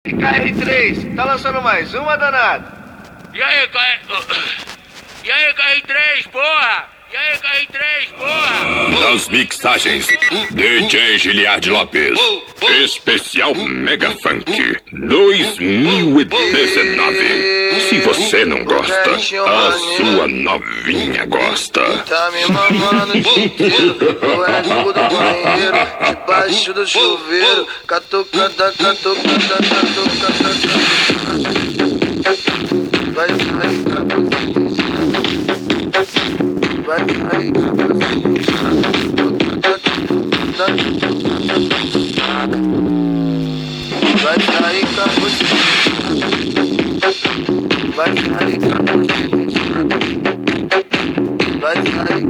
KR3, tá lançando mais uma, danado? E aí, KR3, porra? E aí, KR3, porra? Nas mixagens, DJ Giliard Lopes. Especial Mega Funk 2019. Se você não gosta, a sua novinha gosta. Tá me mamando o dia inteiro, no eco do banheiro, debaixo do chuveiro, catucada, catucada, catucada. Vai sair, vai sair, vai sair, vai sair, vai sair,